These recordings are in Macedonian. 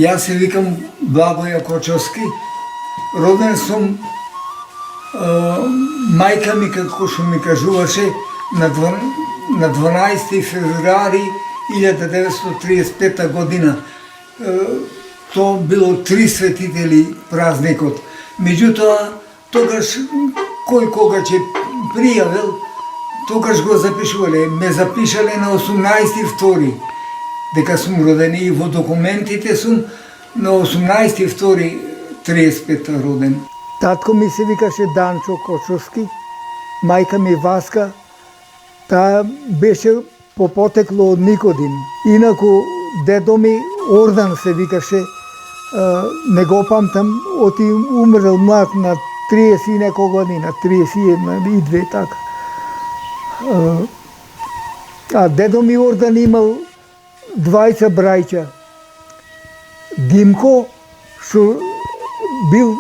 Јас се викам Благоја Кочовски. Роден сум, мајка ми, како што ми кажуваше, на 12 февруари 1935 година. Тоа било три светители празникот. Меѓутоа, тогаш кој кога ќе пријавил, тогаш го запишувале. Ме запишале на 18.2. дека сум роден и во документите сум на 18.2.35 роден. Татко ми се викаше Данчо Кочовски, мајка ми Васка, таа беше по потекло од Никодим. Инаку дедо ми Ордан се викаше, не го памтам, оти умрел млад на 30 и неколку година, 31 и 2 така. А дедо ми Ордан имал двајца брајча. Димко, што бил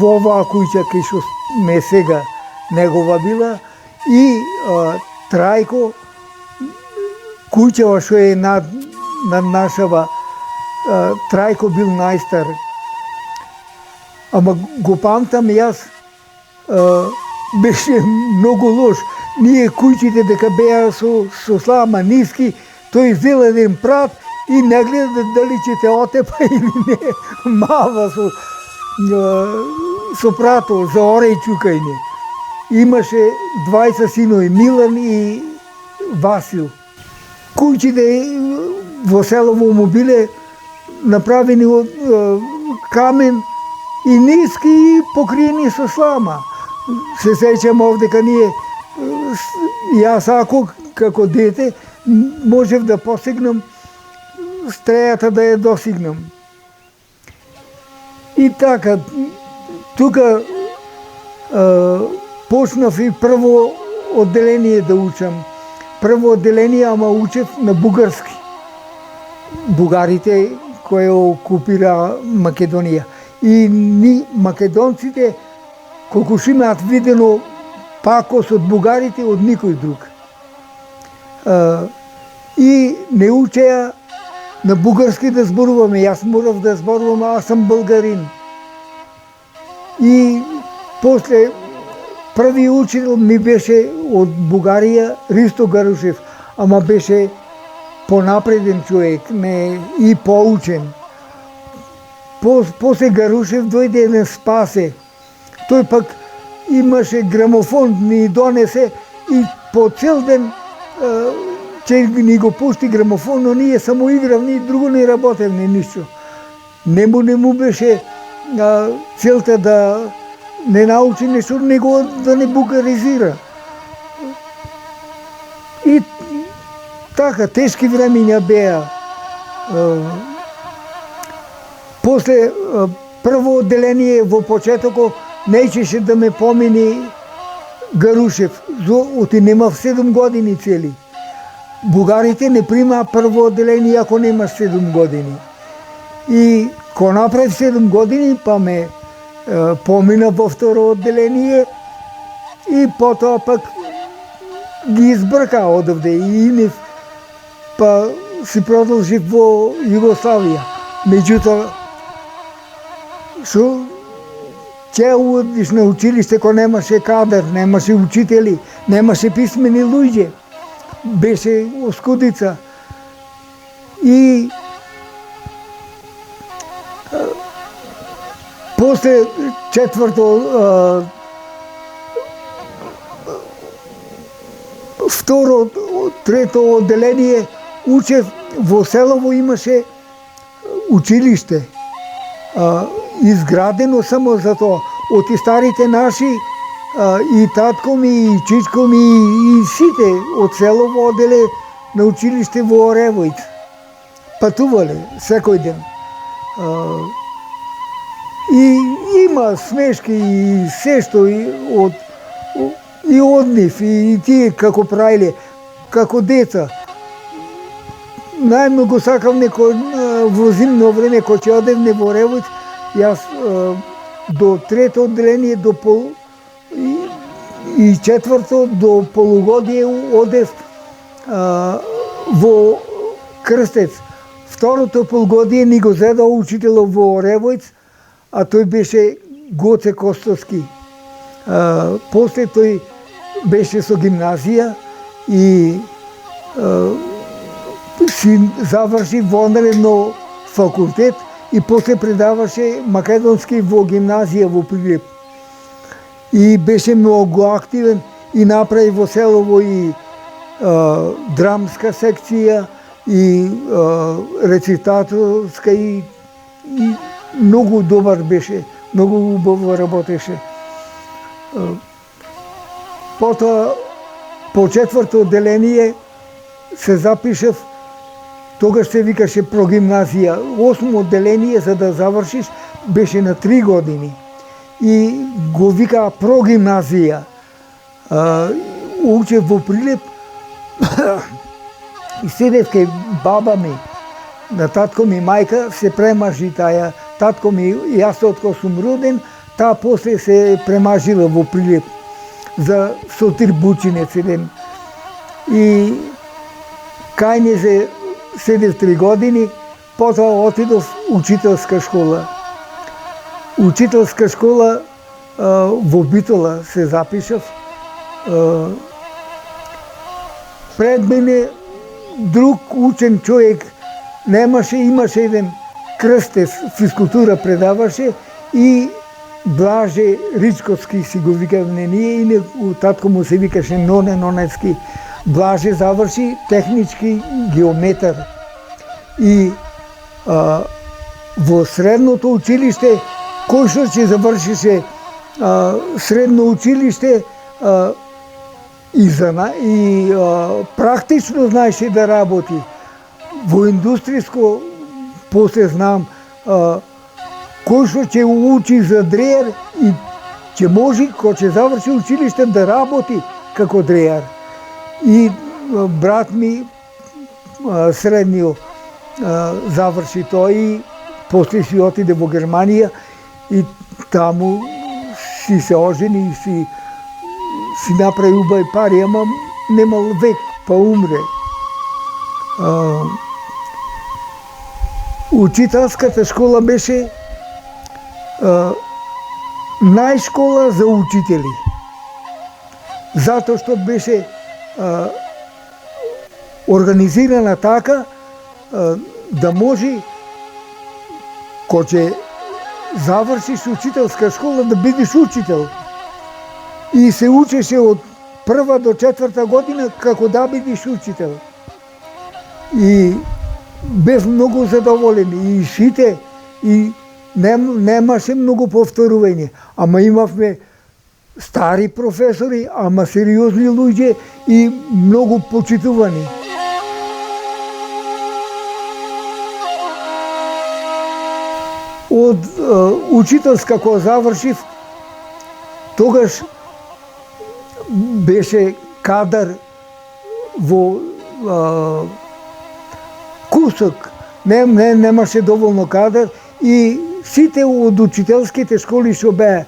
во оваа куќа кај што ме сега негова била, и Трајко, куќава што е над нашава, Трајко бил најстар. Ама го памтам јас, беше многу лош. Ние куќите дека беа со слама ниски, тој зел еден прат и не гледа дали ќе те отепа или не. Мава со прато за ореј чукање. Имаше двајца синови, Милан и Васил. Куќите во селово му биле направени од камен и ниски и покриени со слама. Се сеќам овдека ние, јас ако како дете, можев да постигнам стрејата да ја достигнам. И така, тука почнав и прво одделение да учам. Прво одделение, ама учев на бугарски. Бугарите кои окупира Македонија. И ни македонците, колку што имаат видено пакос од бугарите, од никој друг. И не учеа на бугарски да зборуваме. Јас морав да зборувам, аз сум българин. И после први учител ми беше од Бугарија Ристо Гарушев, ама беше понапреден човек, не и поучен. После Гарушев дојде еден Спасе. Тој пак имаше грамофон, ни донесе и по цел ден че ни го пушти грамофон, но ние само игравни, друго не работевни ништо. Не му беше целта да не научи нешто, него да не бугаризира. И така, тешки времења беа. После прво одделение во почетокот неќеше да ме помени Гарушев, оти немав 7 години цели. Бугарите не примаа прво одделение ако немаш 7 години. И ко направив 7 години, па ме помина во второ одделение и потоа пак ги избрка одовде и имев, па си продолжив во Југославија. Меѓутоа, што ќе одиш на училиште кој немаше кадар, немаше учители, немаше писмени луѓе, беше оскудица. И после четврто, второ, трето одделение учев во селово, имаше училиште. Изградено само за тоа. Од старите наши, и татко ми, и чичко ми, и сите од селово оделе на училиште во Оревојц. Патувале секој ден. И има смешки и се што и од нив, и тие како правиле, како деца. Најмногу сакам некој во зимно време, кој ќе одевне во Оревојц, јас до трето одделение, и четврто до полугодие одев во Крстец. Второто полугодие ни го зеда учителот во Оревојц, а тој беше Гоце Костовски. После тој беше со гимназија и си заврши вонредно факултет и после предаваше македонски во гимназија во Прилеп. И беше многу активен и направи во селово и драмска секција и рецитаторска и многу добар беше, многу убаво работеше. Потоа по четврто одделение се запишав, тогаш се викаше прогимназија. 8 одделение за да завршиш беше на 3 години. И го викаа прогимназија. Учев во Прилеп и седев кај баба ми, на татко ми мајка се премажи таја. Татко ми, јас откако сум роден, таа после се премажила во Прилеп за Сотир Бучинец еден. И кај не се седев 3 години, потоа отидов учителска школа. Учителска школа во Битола се запишав. Пред мене друг учен човек немаше, имаше еден Крстев, физкултура предаваше и Блаже Ричковски си го викавме ние, и татко му се викаше Ноне Нонецки. Блаже заврши технички геометар. И во средното училиште, кој што ќе завршише средно училиште и практично знаеше да работи. Во индустријско, после знам, кој што ќе учи за дрејар и ќе може, кој ќе заврши училиште, да работи како дрејар. И брат ми средниот заврши тој и после си отиде во Германија и таму си се ожени и си направи убави пари, ама немал век, па умре. Учителската школа беше најшкола за учители. Затоа што беше организирана така да може кој ќе завршиш учителска школа да бидеш учител. И се учеше од 1 до 4 година како да бидеш учител. И бев многу задоволен и сите, и немаше многу повторување, ама имавме стари професори, ама сериозни луѓе и многу почитувани. Од учителска кога завршив, тогаш беше кадар во кусок, немаше доволно кадар и сите од учителските школи што беа,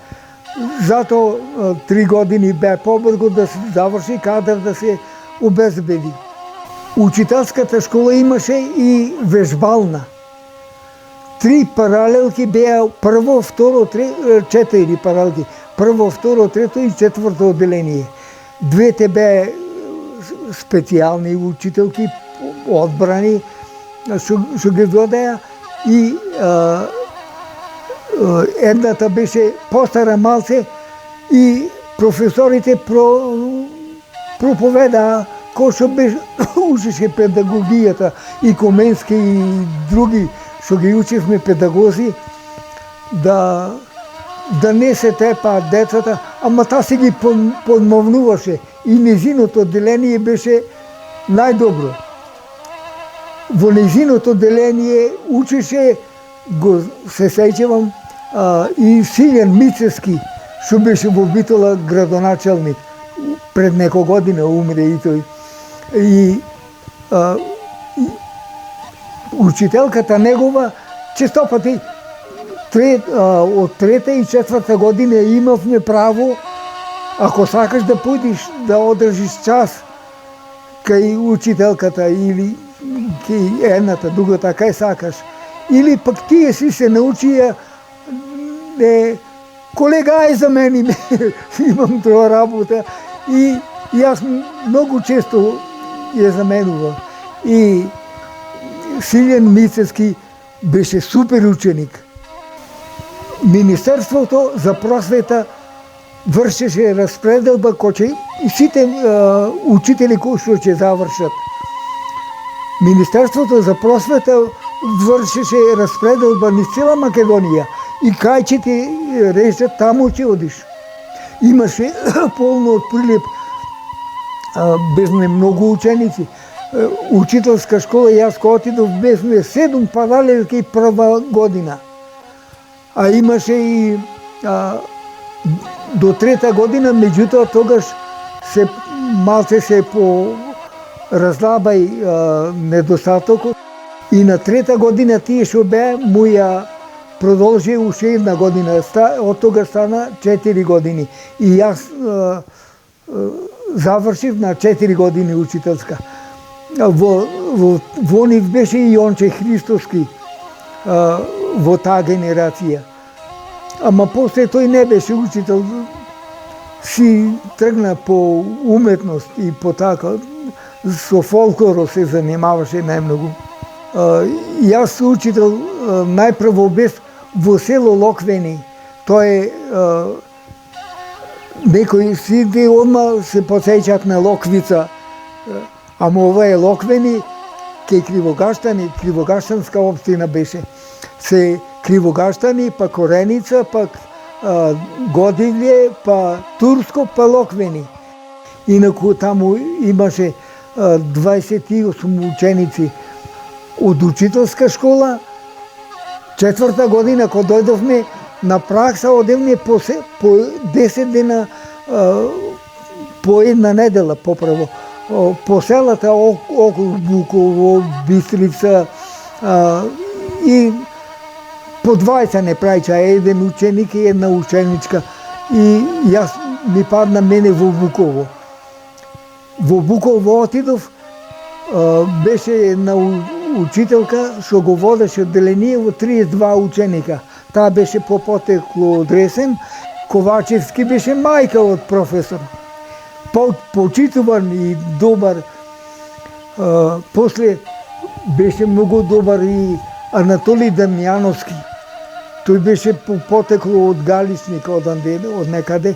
затоа 3 години беа побрзо да се заврши кадар, да се обезбеди. Учителската школа имаше и вежбална. 3 паралелки беа прво, второ, 4 паралелки. Прво, второ, трето и четврто одделение. Двете беа специјални учителки, одбрани, што ги водеа, и едната беше постара малце и професорите проповедаа кој што беше учеше педагогијата, и Коменски и други што ги учевме педагози, да не се тепаат децата, ама таа се ги подмовнуваше и незиното одделение беше најдобро. Во незиното одделение учеше, се сеќавам, и Силјан Мицевски, што беше во Битола градоначалник. Пред неколку година умре и тој. И учителката негова честопати од 3-та и 4-та година имавме право, ако сакаш да појдеш да одржиш час кај учителката или едната, другата, кај сакаш. Или пак тие си се научија колега, ај за мене, имам тоа работа. И јас многу често ја заменувам. И Силјан Мицевски беше супер ученик. Министерството за просвета вршеше распределба кој и сите учители кои што ќе завршат. Министерството за просвета вршеше распределба низ цела Македонија и кај ќе ти решат, таму ќе одиш. Имаше полно од прилеп безме многу ученици. Учителска школа, јас кога отидов безме 7 паралелки и прва година. А имаше и до трета година, меѓутоа тогаш малце се по разлабај недостатокот и на трета година тие што беа му ја продолжи уште една година, од тога стана 4 години. И јас завршив на 4 години учителска. Во нив беше и Јонче Христоски во таа генерација. Ама после тој не беше учител, си тргна по уметност и по така, со фолклорот се занимаваше најмногу. Јас учител најпрво бев во село Локвени. Тоа е некои сите одма се подсеќаат на Локвица, ама ова е Локвени кај Кривогаштани, Кривогаштанска општина беше. Се Кривогаштани, па Кореница, пак Годивле, па Турско, па Локвени. Инаку таму имаше 28 ученици од учителска школа. Четврта година кога дојдовме на пракса, одевме по 10 дена, по една недела поправо, по селата околу Буково, Бистрица и по 20 не праќа, еден ученик и една ученичка. И јас ми падна мене во Буково. Во Буково отидов, беше една учителка што го водеше одделение во 32 ученика. Таа беше по потекло од Ресен. Ковачевски беше мајка од професор. Почитуван и добар. После беше многу добар и Анатолий Дамјановски. Тој беше по потекло од Галичник, од некаде,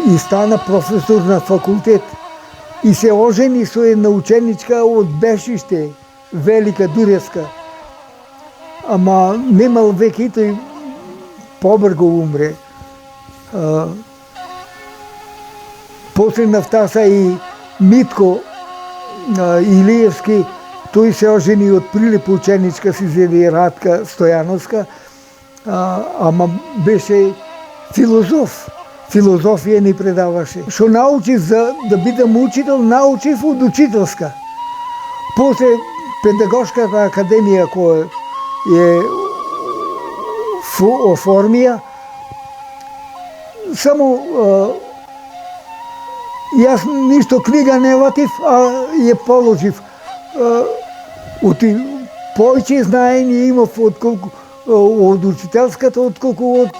и стана професор на факултет. И се ожени со една ученичка од Бешиште, Велика Дуреска. Ама немал веќе, тој побрзо умре. После нафтаса и Митко Илиевски, тој се ожени од Прилеп ученичка, си зеде Радка Стојановска, ама беше филозоф. Филозофија ни предаваше. Што научив за да бидам учител, научив од учителска. После педагошката академија која е оформија, само јас ништо книга не ватив, а ја положив. Повеќе знаење имав од учителската, отколку од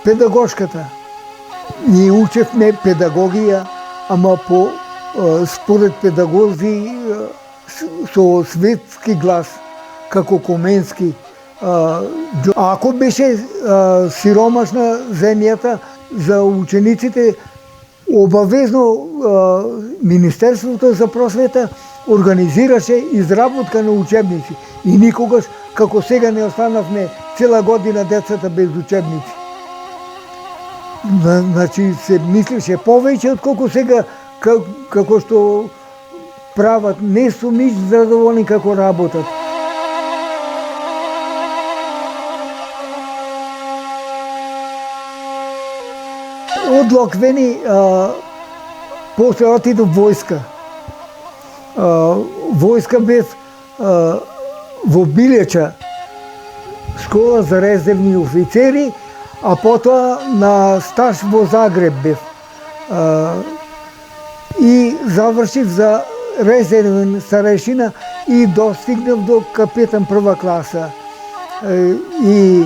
педагошката. Ние учевме педагогија, ама според педагози со светски глас, како Коменски. Ако беше сиромашна земјата за учениците, обавезно Министерството за просвета организираше изработка на учебници. И никогаш, како сега, не останавме цела година децата без учебници. Значи се мислеше повеќе отколку сега, како што прават. Не сум ниш задоволни како работат. Од Локвени после отидов војска. Војска бев во Билеча, школа за резервни офицери, а потоа на стаж во Загреб бев. И завршив за резервен старешина и достигнав до капетан прва класа. И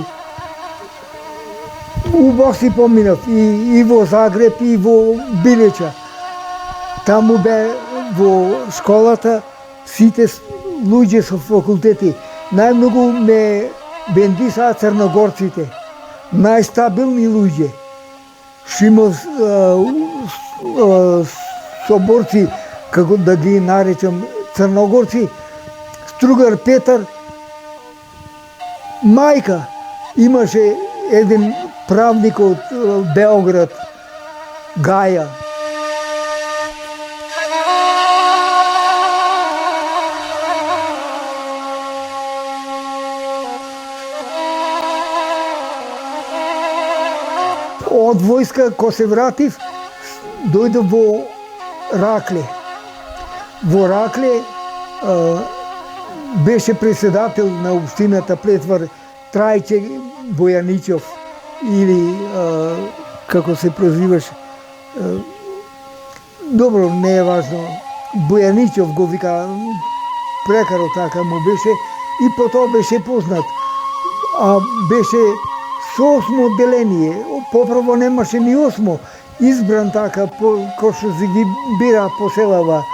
убав си поминав и во Загреб и во Билеча. Таму бе во школата сите луѓе со факултети. Најмногу ме бендисаа црногорците, најстабилни луѓе. Шимов соборци, како да ги наречам црногорци, Стругар Петар, мајка, имаше еден правник од Београд, Гаја. Од војска, ко се вратив, дојдов во Ракле. Во Ракле беше председател на општината Плетвар Трајче Бојаничов, или како се прозиваше, добро, не е важно, Бојаничов го вика, прекаро така му беше, и потоа беше познат. А беше со 8 одделение, поправо немаше ни 8, избран така, кој што се ги бира по селава.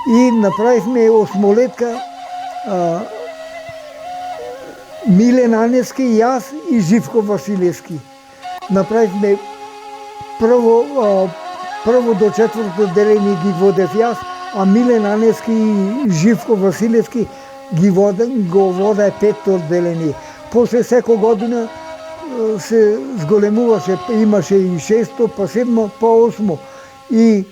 И направивме 8-летка, Милен Аневски, јас и Живко Василевски. Направивме прво до 4-то одделение ги водев јас, а Милен Аневски и Живко Василевски го воде 5-то одделение. После секој година се зголемуваше, имаше и 6-то, па 7-то, па 8-то. И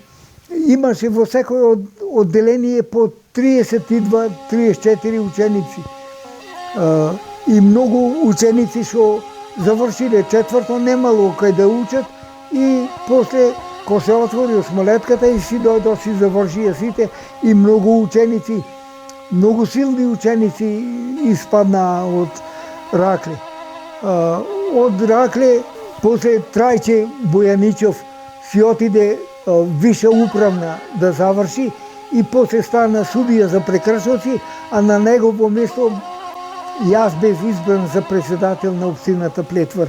имаше во секој одделение по 32-34 ученици. И многу ученици што завршиле 4-то, немало кај да учат, и после, ко се отвори 8-летката, и си дојдо, си завршија сите, и многу ученици, многу силни ученици испаднаа од Ракле. Од Ракле, после Трајче Бојаничов си отиде виша управна да заврши, и после стана судија за прекршоци, а на негово место јас бев избран за председател на општината Плетвар.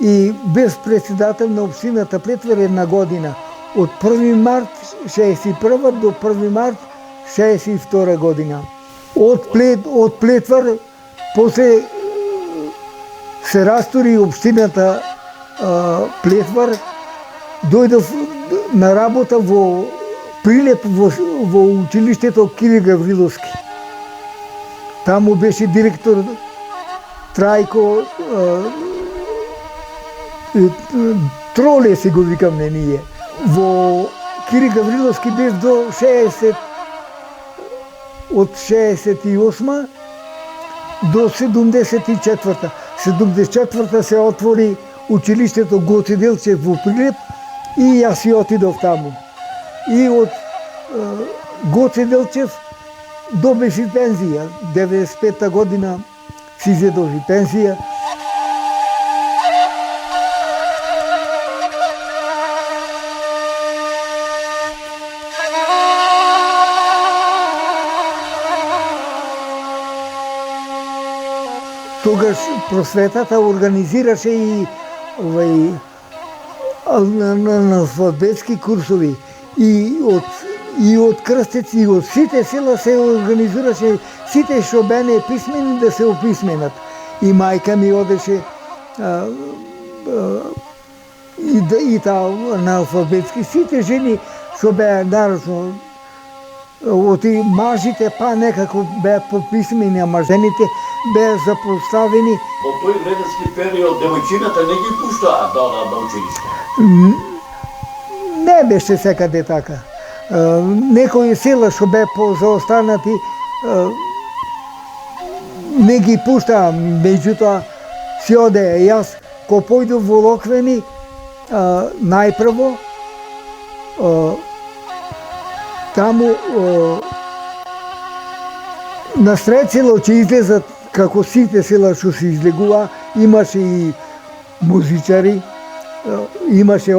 И без председател на општината Плетвар 1 година, од 1 март 61 до 1 март 62 година. Од Плетвар после се растори општината Плетвар, дојдов на работа во Прилеп, во училиштето Кирил Гавриловски. Таму беше директор Трајко Троле, си го викаме ние. Во Кирил Гавриловски бев до 60, од 68 до 74-та. 74-та се отвори училиштето Гоце Делчев во Прилеп и јас си отидов таму. И од Гоце Делчев добив и пензија. 95-та година си зедов и пензија. Тогаш просветата организираше и алфабетски курсови. И од Крстец, и од сите села се организираше, сите што бене писмени да се описменат. И мајка ми одеше и таа на алфабетски. Сите жени што беа нарочно, оти мажите па некако беа пописмени, ама жените беа запоставени. Во тој временски период девојчината не ги пуштаа да училиште? Не беше секаде така. Некои села што беа позаостанати не ги пуштаа, меѓутоа си одеа. Јас ко појдов во Локвени, најпрво таму на сред село ќе излезат, како сите села што се излегува, имаше и музичари, имаше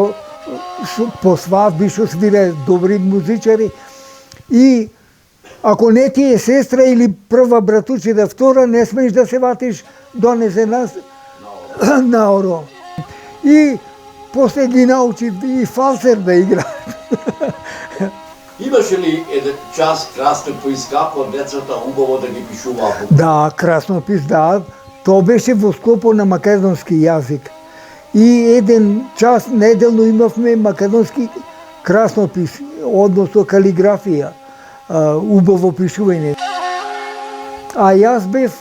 по свадби што свире добри музичари, и Ако не ти е сестра или прва братучида, втора, не смеш да се ватиш донесе нас наоро. И после ги научи и фалцер да игра. Имаше ли еден час краснопис како децата убаво да ги пишуваа? Да, краснопис, да. То беше во склопот на македонски јазик. И еден час неделно имавме македонски краснопис, односно калиграфија, убаво пишување. А јас бев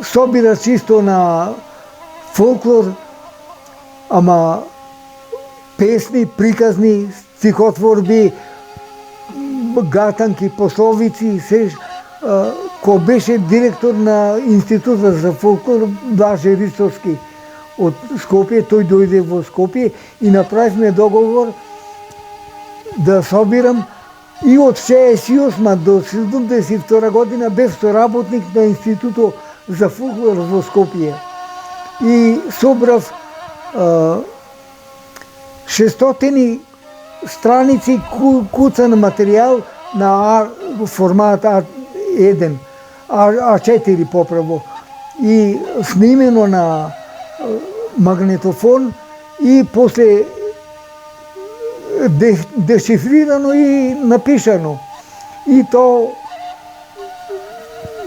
собирач чисто на фолклор, ама песни, приказни, стихотворби, гатанки, пословици, се, кој беше директор на Институтот за фолклор, Блаже Ристовски од Скопје, тој дојде во Скопје и направивме договор да собирам и од 68 до 72 година бев соработник на Институтот за фолклор во Скопје. И собрав 600 страници куцан материјал на формат А1, А4 поправо, и снимено на магнетофон и после дешифрирано и напишано. И то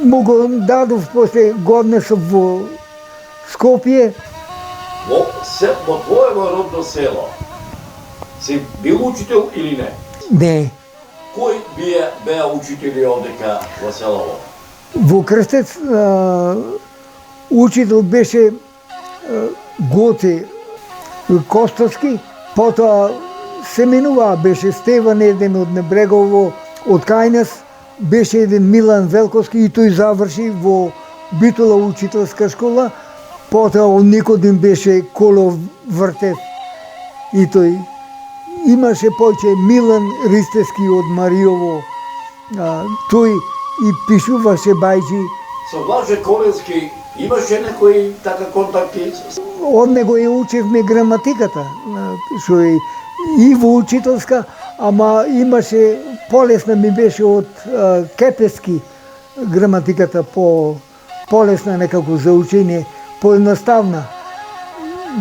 му го дадов после годнесов во Скопје. Во твоево родно село си бил учител или не? Не. Кој беа учители одека во селово? Во Крстец учител беше Гоце Костовски, потоа се менуваа, беше Стеван еден од Небрегово, од Кајнас беше еден Милан Велковски и тој заврши во Битола учителска школа, потоа од Никодим беше Колов Вртев и тој. Имаше поќе Милан Ристевски од Мариово, тој и пишуваше бајџи. Со Блаже Коленски имаше некои така контакти? Од него ја учевме граматиката, што е и во учителска, ама имаше, полесна ми беше од Кепески граматиката, полесна некако за учење, поедноставна.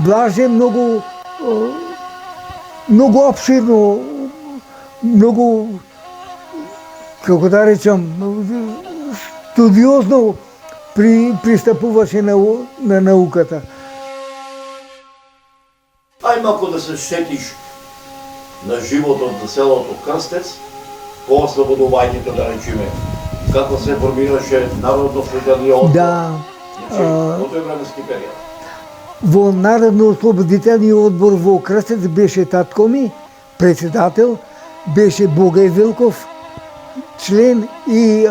Блаже многу опширно, многу, како да речам, студиозно пристапуваше на науката. Ај малку да се сетиш на животот на селото Крстец, по ослободувањето, да речеме, како се формираше Народно-освободителниот одбор. Да. Во тој временски период. Во Народно-освободителниот одбор во Крстец беше татко ми, председател, беше Богај Велков, член, и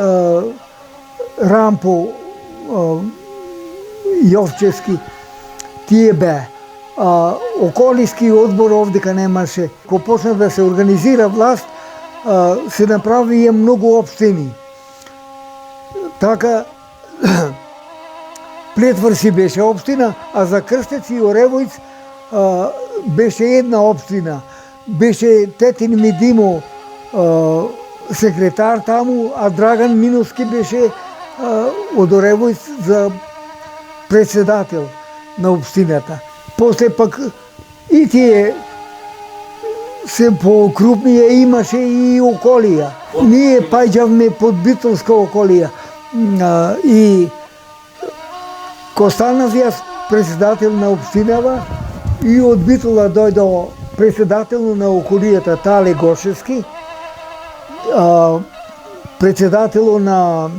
Рампо Јовчевски, тие беа. Околиски одбор овдека немаше. Кога почна да се организира власт, се направија многу општини. Така, Плетвар си беше општина, а за Крстец и Оревојц беше една општина. Беше тетин ми Димо секретар таму, а Драган Миновски беше од Оревојц за председател на општината. После пак и тие се покрупнија, имаше и околија. Ние паѓавме под Битолска околија. И ко станав јас председател на општинава, и од Битола дојдо председател на околијата Тале Гошевски, председател на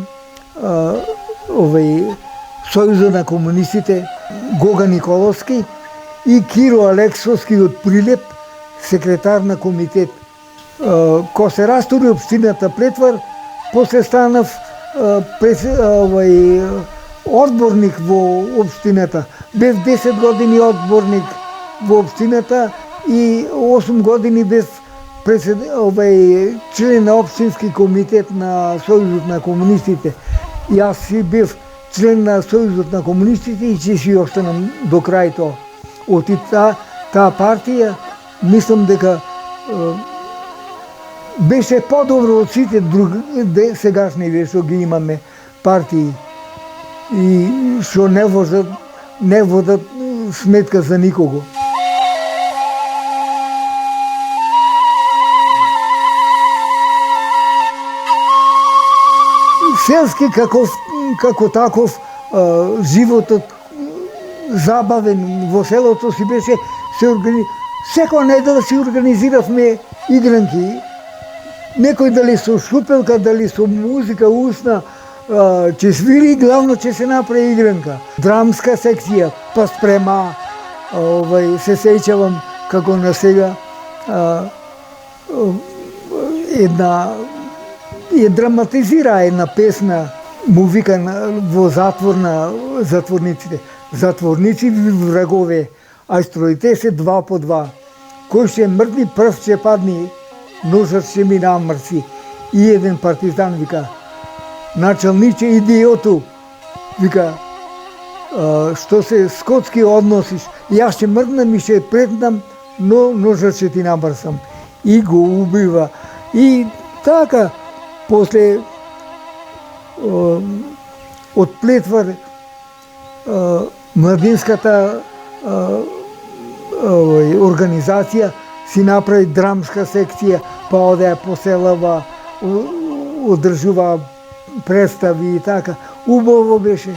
Сојузот на комунистите Гога Николовски и Киро Алексовски од Прилеп, секретар на комитет. Ко се растури општината Плетвар, после станав одборник во општината. Бев 10 години одборник во општината и 8 години бев член на општински комитет на Сојузот на комунистите. Јас си бев член на Сојузот на комунистите и ќе си останам до крај тоа. Од таа партија мислам дека беше подобро од сите други сегашни што ги имаме партии и што не водат сметка за никого. Селски како таков животот забавен во селото си беше секоја недела си организиравме игранки. Некој дали со шупелка, дали со музика устна, ќе свири, главно ќе се направи игранка. Драмска секција, па спрема, се сеќавам како на сега драматизира една песна, му вика во затвор на затворниците. Затворници врагове, а строите се два по два. Кој ще мртни, прв ќе падни, ножът ще ми намрси. И еден партизан вика, началниче идиоту, вика, што се скотски односиш, јас ќе мртнам и ќе претнам, но ножът ќе ти намрсам. И го убива. И така, после од Плетвар, младинската организација си направи драмска секција, па оде по селава, одржува представи и така. Убаво беше.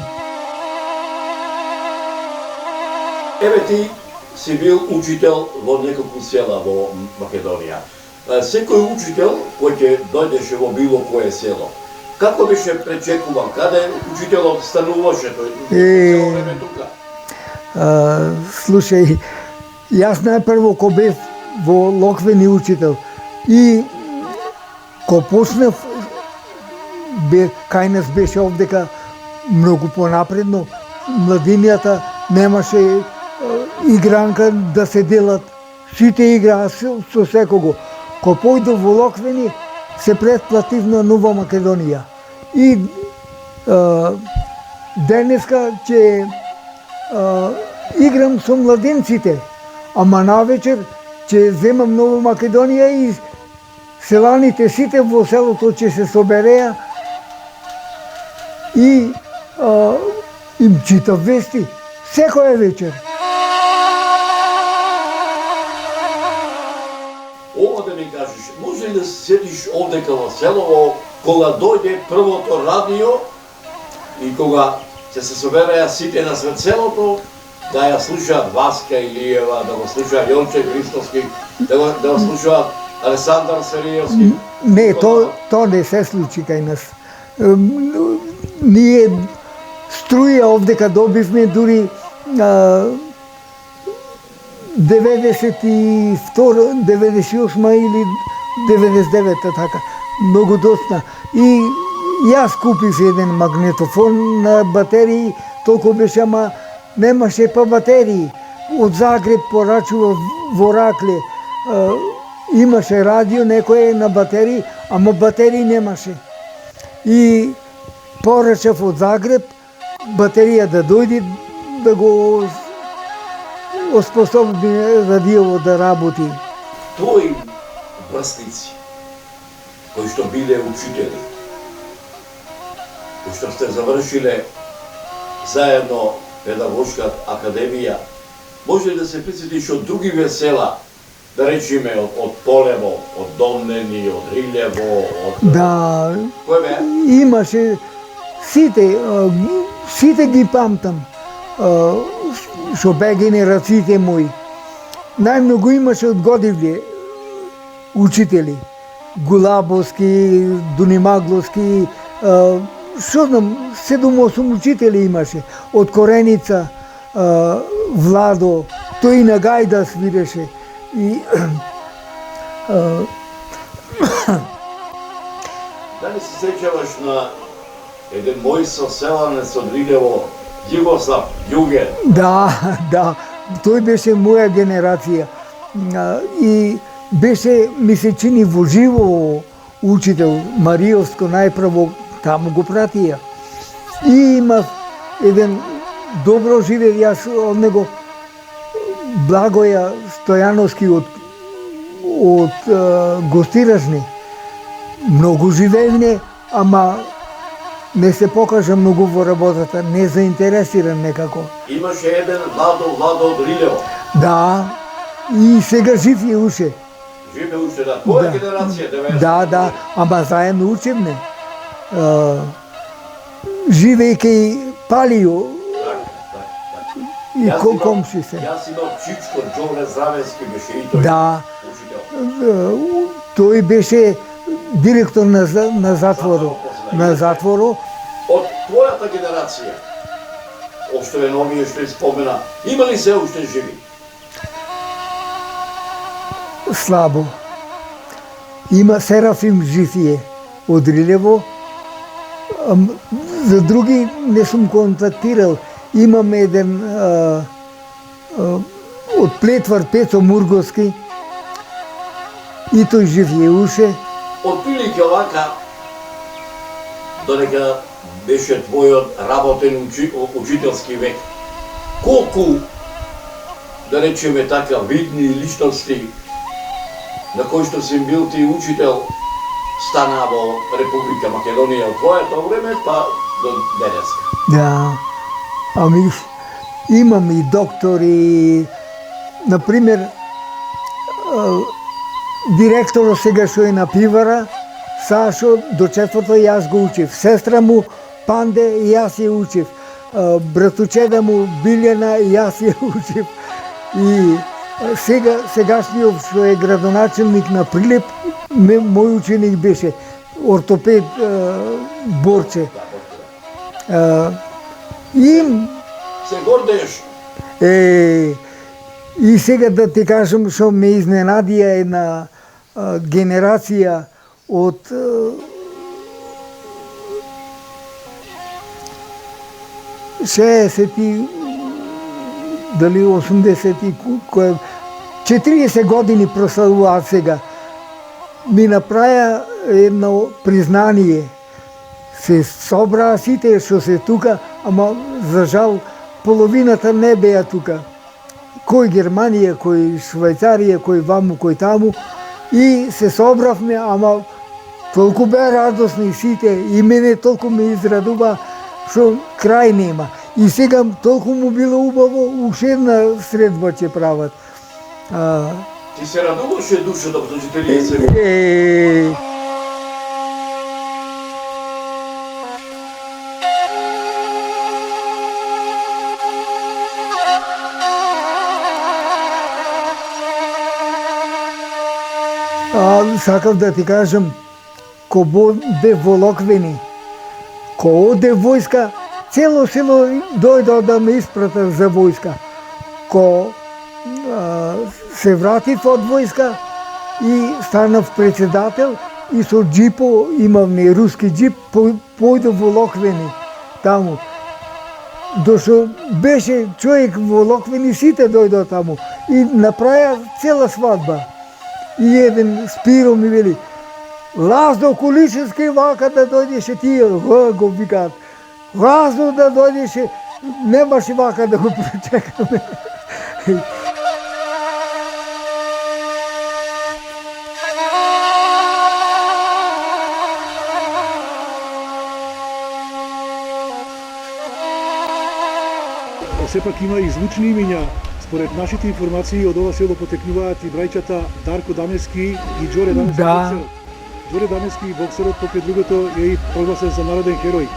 Еве ти си бил учител во неколку села во Македонија. Секој учител кој ќе дојдеше во било кое село, како беше пречекуван? Каде учителот стануваше тој? Цело време тука? Слушај, јас најпрво ко бев во Локвени учител и ко почнав, кај нас беше овдека многу понапредно, младињата немаше игранка да се делат, сите играа со секого. Ко појдов во Локвени, се претплатив на Нова Македонија. И денеска ќе играм со младенците, ама навечер ќе земам Нова Македонија и селаните сите во селото ќе се собереа и им читав вести секоја вечер. Ова да ми кажеш, може ли да се сетиш овдека во селово, кога дојде првото радио и кога ќе се собереа сите на свет селото, да ја слушаат Васка Илиева, да го слушаат Јонче Христовски, да го слушаат Александар Серијовски? Не, то не се случи кај нас. Ние струја овдека добивме дури 92, 98 или 99 така, многу доста. И јас купив еден магнетофон на батерии, толку беше, ама немаше па батерии. Од Загреб порачува во Ракле, имаше радио некое на батерии, ама батерии немаше. И порачав од Загреб батерија да дојде да го оспособи радиово да работи. Твои врсници, кои што биле учители, кои што сте завршиле заедно педагошка академија, може ли да се присетиш од други весела, да речеме од Полево, од Домнени, од Рилево, од... Да, кој бе? имаше сите ги памтам, што бе генерациите мои. Најмногу имаше од Годивле учители, Гулабовски, Дунимагловски, што знам, 7-8 учители имаше. Од Кореница, Владо, тој и на гајда свиреше. И Дали се сеќаваш на еден мој соселанец од Рилево, Југослав Југен? Да, тој беше моја генерација. И беше, ми се чини, во живо учител, Мариовско најпрво, таму го пратија. И имав еден добро живеев јас од него, Благоја Стојановски од Гостиражни. Много живеене, ама не се покажа многу во работата, не заинтересиран некако. Имаше еден Владо од Рилево. Да, и сега жив е уште. Живе уште да. Која генерација? 90? Да, ама заедно учевме. Живејќи Палио и комши се. Јас имам чичко, Джове Здравенски беше и тој Да, учител. тој беше директор на затворо. Од твојата генерација, още новие што спомена, има ли се уште живи? Слабо. Има Серафим Жифие од Рилево. За други не сум контактирал. Имам еден од Плетвар Пецо Мурговски и тој живее уште. Отприлike овака, додека беше твојот работен учителски век, колку, да речеме така, видни личности на кои што си бил ти учител стана во Република Македонија од твоето време, па до денеска? Да, ами имам и доктори, например, директорот сега што е на пивара, Сашо, до четврто јас го учев. Сестра му, Панде, јас ја учев. Братучеда му, Билјана, јас ја учев. И сегашниот што е градоначелник на Прилеп, мој ученик беше ортопед Борче. И Се гордееш? И сега да ти кажам што ме изненадија една генерација од дали 80 и 40 години прославуваат сега. Ми направија едно признание. Се собраа сите што се тука, ама за жал половината не беа тука. Кој Германија, кој Швајцарија, кој ваму, кој таму. И се собравме, ама толку беа радосни сите и мене толку ме израдува што крај нема. И сега толку му било убаво, уште една средба ќе прават. Ти се радуваше душата за 40 години? Сакав да ти кажам, ко бе во Локвени, ко оде војска, цело село дојдо да ме испратат за војска. Ко се вратив од војска и станав председател и со джипо, имав не руски джип, појдов во Локвени, таму. Дошо беше човек во Локвени, сите дојдо таму и направија цела свадба. И еден Спиро ми вели, Лазо Количевски вака да дојдеше тие, го викаат. Лазо да дојдеше, немаше вака да го пречекаме. Сепак има и звучни имиња. Според нашите информации од ова село потекнуваат и браќата Дарко Дамевски и Џоре Дамевски. Да. Џоре Дамевски, боксерот, покрај другото е и прогласен за народен херој.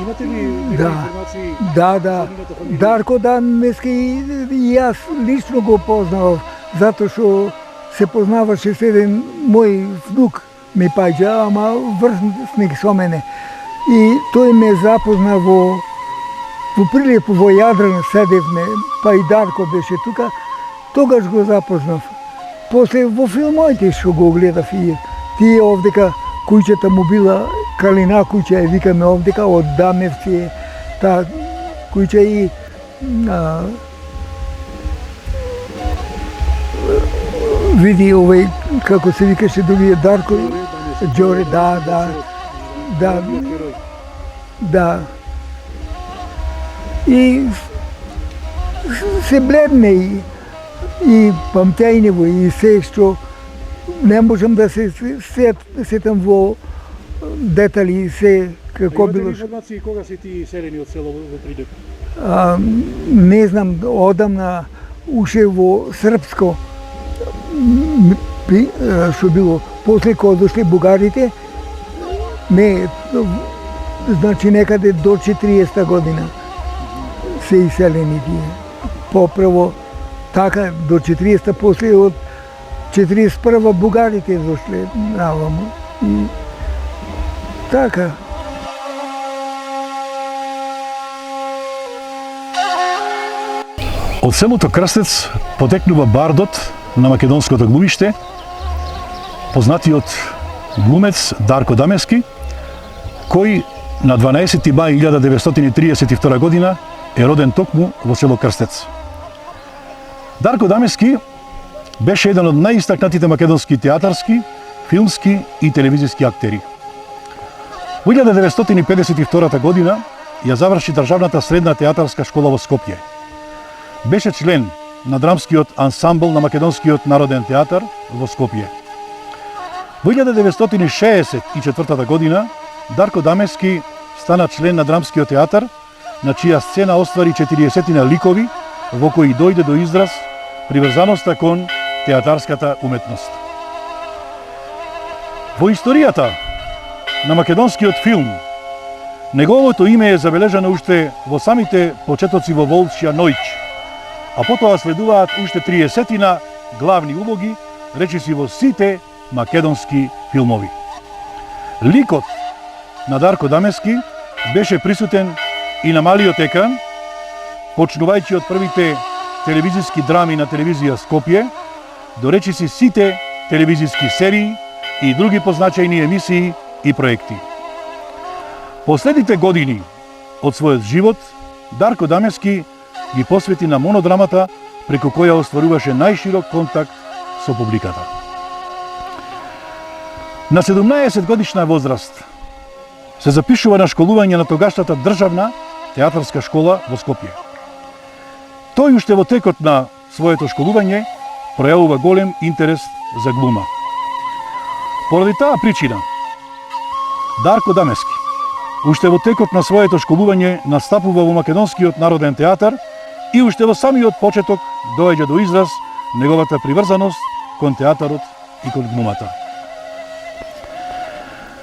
Имате ли информации? Да. Дарко Дамевски и јас лично го познавав, затоа што се познаваше с еден мој внук ми паѓа, ама врсник со мене. И тој ме запозна во Прилеп, во Јадран седевме, па и Дарко беше тука, тогаш го запознав. После во филмоите што го гледав и тие овдека куќата му била Калина куќа, викаме овдека, од Дамевци, таа куќа и види овој, како се викаше другиот Дарко, Џоре, да. И се бледне и памтењево и се што не можам да се сетам во детали се како Имате ли било. информации кога си ти селени од село во Придеп? Не знам, одамна уше во српско што било. После кога дошле бугарите, не, значи некаде до 40 година се иселени тие. Попрво така до 40, после од 41 бугарите дошле навамо. И така. Од селото Крстец потекнува бардот на македонското глумиште, познатиот глумец Дарко Дамевски, кој на 12. мај 1932 година е роден токму во село Крстец. Дарко Дамевски беше еден од најистакнатите македонски театарски, филмски и телевизиски актери. Во 1952 година ја заврши државната средна театарска школа во Скопје. Беше член на драмскиот ансамбл на Македонскиот народен театар во Скопје. Во 1964 година Дарко Дамевски стана член на драмскиот театар, на чија сцена оствари 40 ликови во кои дојде до израз приврзаноста кон театарската уметност. Во историјата на македонскиот филм, неговото име е забележано уште во самите почетоци во Волчја ноќ, а потоа следуваат уште 30 главни улоги, речиси во сите македонски филмови. Ликот на Дарко Дамевски беше присутен и на малиот екран, почнувајќи од првите телевизиски драми на телевизија Скопје, до речиси сите телевизиски серии и други позначајни емисии и проекти. Последните години од својот живот Дарко Дамевски ги посвети на монодрамата, преку која остваруваше најширок контакт со публиката. На 17 годишна возраст се запишува на школување на тогашната државна театарска школа во Скопје. Тој уште во текот на своето школување пројавува голем интерес за глума. Поради таа причина, Дарко Дамевски уште во текот на своето школување настапува во Македонскиот народен театар и уште во самиот почеток доаѓа до израз неговата приврзаност кон театарот и кон глумата.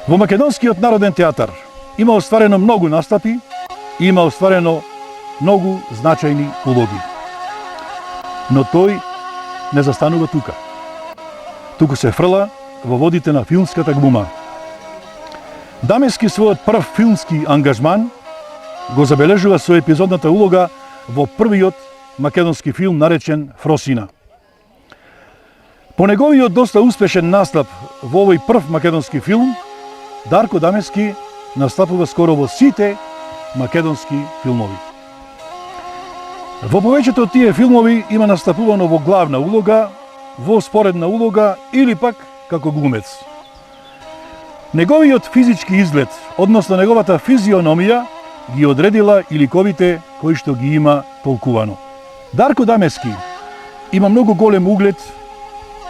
Во Македонскиот народен театар има остварено многу настапи и има остварено многу значајни улоги. Но тој не застанува тука. Туку се фрла во водите на филмската глума. Дамевски својот прв филмски ангажман го забележува со епизодната улога во првиот македонски филм наречен Фросина. По неговиот доста успешен настап во овој прв македонски филм, Дарко Дамевски настапува скоро во сите македонски филмови. Во повеќето од тие филмови има настапувано во главна улога, во споредна улога или пак како глумец. Неговиот физички изглед, односно неговата физиономија, ги одредила и ликовите кои што ги има толкувано. Дарко Дамевски има многу голем углед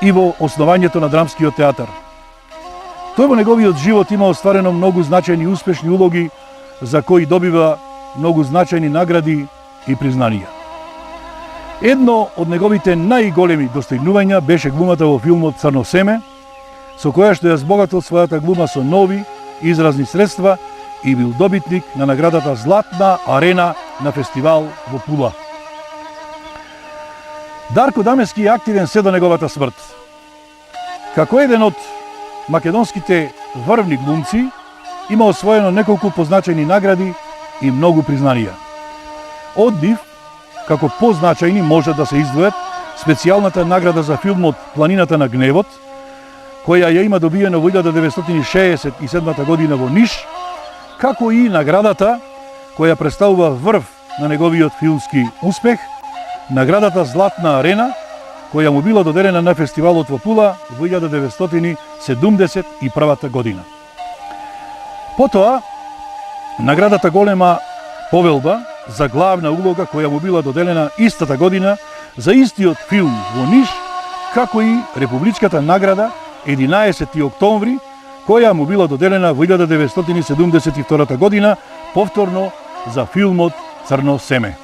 и во основањето на драмскиот театар. Тој во неговиот живот има остварено многу значајни и успешни улоги, за кои добива многу значајни награди и признанија. Едно од неговите најголеми достигнувања беше глумата во филмот Црно семе, со која што ја збогатил својата глума со нови изразни средства и бил добитник на наградата Златна арена на фестивал во Пула. Дарко Дамевски е активен се до неговата смрт. Како еден од македонските врвни глумци, има освоено неколку позначајни награди и многу признанија. Од нив, како позначајни може да се издвојат специјалната награда за филмот Планината на гневот, која ја има добиена во 1967 година во Ниш, како и наградата која представува врв на неговиот филмски успех, наградата Златна арена, која му била доделена на фестивалот во Пула во 1971 година. Потоа, наградата Голема повелба за главна улога која му била доделена истата година за истиот филм во Ниш, како и републичката награда 11. октомври, која му била доделена во 1972 година, повторно за филмот Црно семе.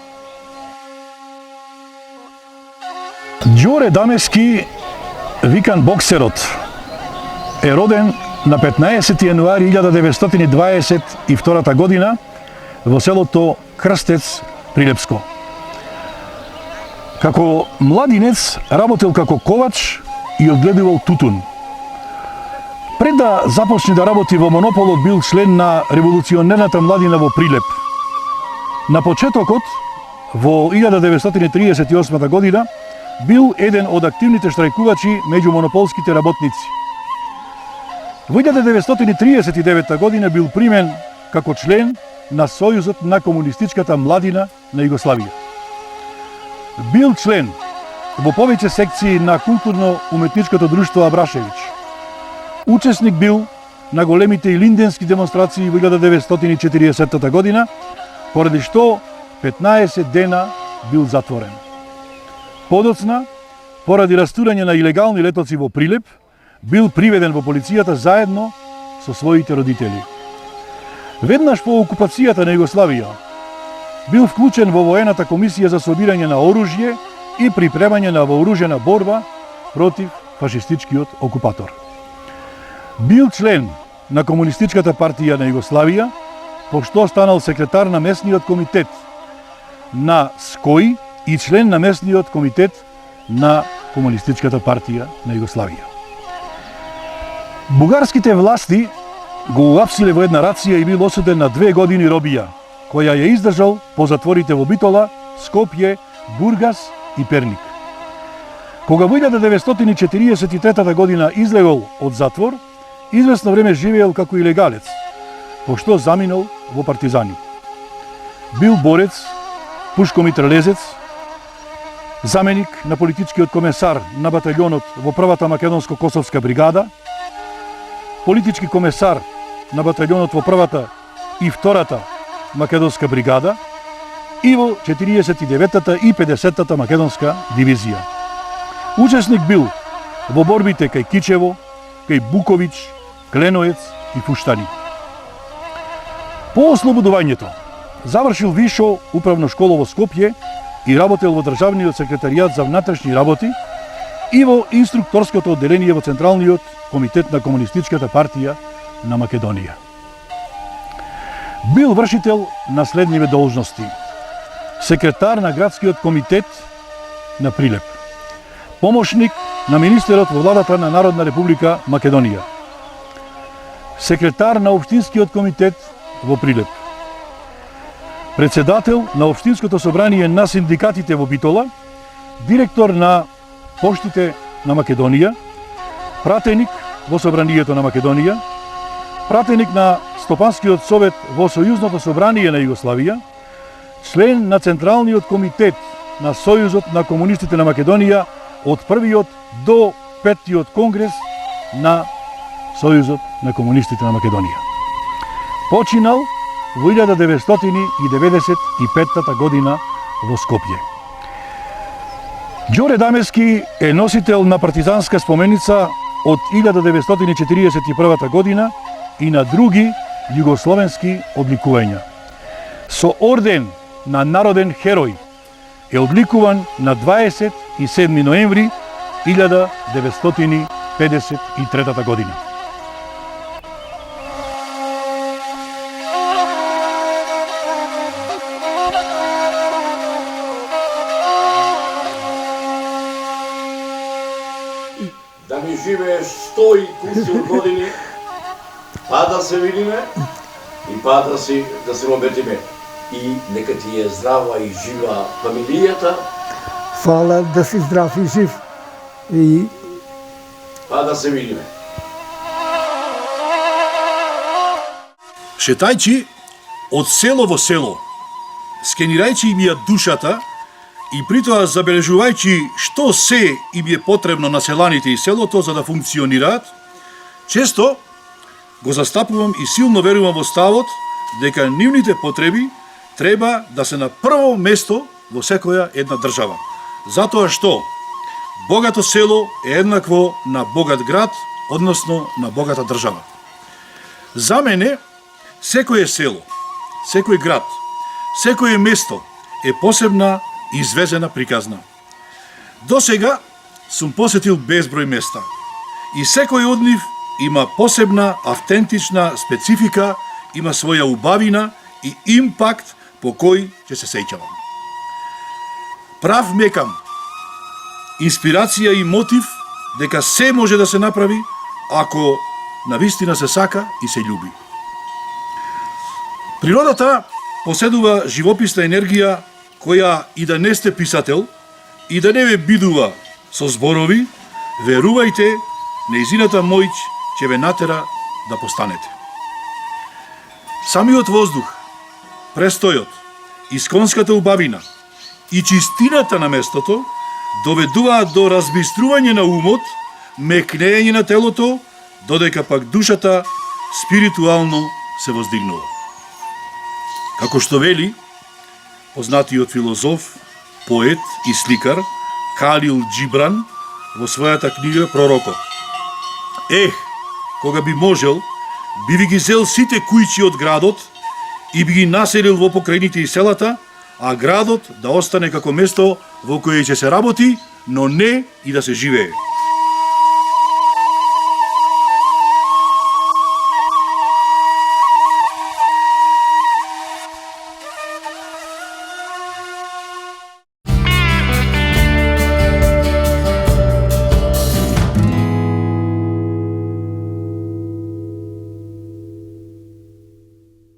Ѓоре Дамески, викан боксерот, е роден на 15 јануари 1922 година во селото Крстец, Прилепско. Како младинец работел како ковач и одгледувал тутун. Пред да започне да работи во монополот, бил член на револуционерната младина во Прилеп. На почетокот, во 1938 година, бил еден од активните штрајкувачи меѓу монополските работници. Во 1939 година бил примен како член на Сојузот на комунистичката младина на Југославија. Бил член во повеќе секции на културно-уметничкото друштво Абрашевиќ. Учесник бил на големите илинденски демонстрации во 1940 година, поради што 15 дена бил затворен. Подоцна, поради растурање на илегални летоци во Прилеп, бил приведен во полицијата заедно со своите родители. Веднаш по окупацијата на Југославија бил вклучен во воената комисија за собирање на оружје и припремање на вооружена борба против фашистичкиот окупатор. Бил член на Комунистичката партија на Југославија, пошто станал секретар на местниот комитет на СКОИ и член на местниот комитет на Комунистичката партија на Југославија. Бугарските власти го уапсиле во една рација и бил осуден на 2 години робија, која ја издржал по затворите во Битола, Скопје, Бургас и Перник. Кога во 1943 година излегол од затвор, известно време живеел како илегалец, пошто заминал во партизани. Бил борец, пушкомитралезец, заменик на политичкиот комесар на батальонот во првата македонско-косовска бригада, политички комесар на батальонот во првата и втората македонска бригада и во 49-та и 50-та македонска дивизија. Учесник бил во борбите кај Кичево, кај Буковиќ, Кленоец и Фуштани. По ослободувањето завршил вишо управно школа во Скопје и работел во Државниот секретаријат за внатрешни работи и во инструкторското одделение во Централниот комитет на Комунистичката партија на Македонија. Бил вршител на следниве должности: секретар на градскиот комитет на Прилеп, помошник на министерот во владата на Народна република Македонија, секретар на општинскиот комитет во Прилеп, председател на општинското собрание на синдикатите во Битола, директор на поштите на Македонија, пратеник во собранието на Македонија, пратеник на Стопанскиот совет во Сојузното собрание на Југославија, член на Централниот комитет на Сојузот на комунистите на Македонија од првиот до 5-тиот конгрес на Сојузот на комунистите на Македонија. Починал во 1995 година во Скопје. Ѓоре Дамески е носител на партизанска споменица од 1941 година и на други југословенски одликувања. Со орден на народен херој е одликуван на 27 ноември 1953 година. Да ми живееш 100 и кусур години, па да се видиме и па да се обетиме. И нека ти е здрава и жива фамилијата. Фала да си здрав и жив. И Па да се видиме. Шетајќи од село во село, скенирајќи им ја душата и притоа забележувајќи што се им е потребно на селаните и селото за да функционираат, често го застапувам и силно верувам во ставот дека нивните потреби треба да се на прво место во секоја една држава. Затоа што богато село е еднакво на богат град, односно на богата држава. За мене, секое село, секој град, секое место е посебна извезена приказна. До сега сум посетил безброј места и секој од нив има посебна, автентична специфика, има своја убавина и импакт по кој ќе се сеќавам. Прав мекам, инспирација и мотив дека се може да се направи ако навистина се сака и се љуби. Природата поседува живописна енергија која и да не сте писател и да не ве бидува со зборови, верувајте, нејзината моќ ќе ве натера да постанете. Самиот воздух, престојот, исконската убавина и чистината на местото доведуваат до разбистрување на умот, мекнење на телото, додека пак душата спиритуално се воздигнува. Како што вели познатиот филозоф, поет и сликар Калил Џибран во својата книга Пророкот. Кога би можел, би ви ги зел сите кујчи од градот и би ги населил во покрајните и селата, а градот да остане како место во кое ќе се работи, но не и да се живее.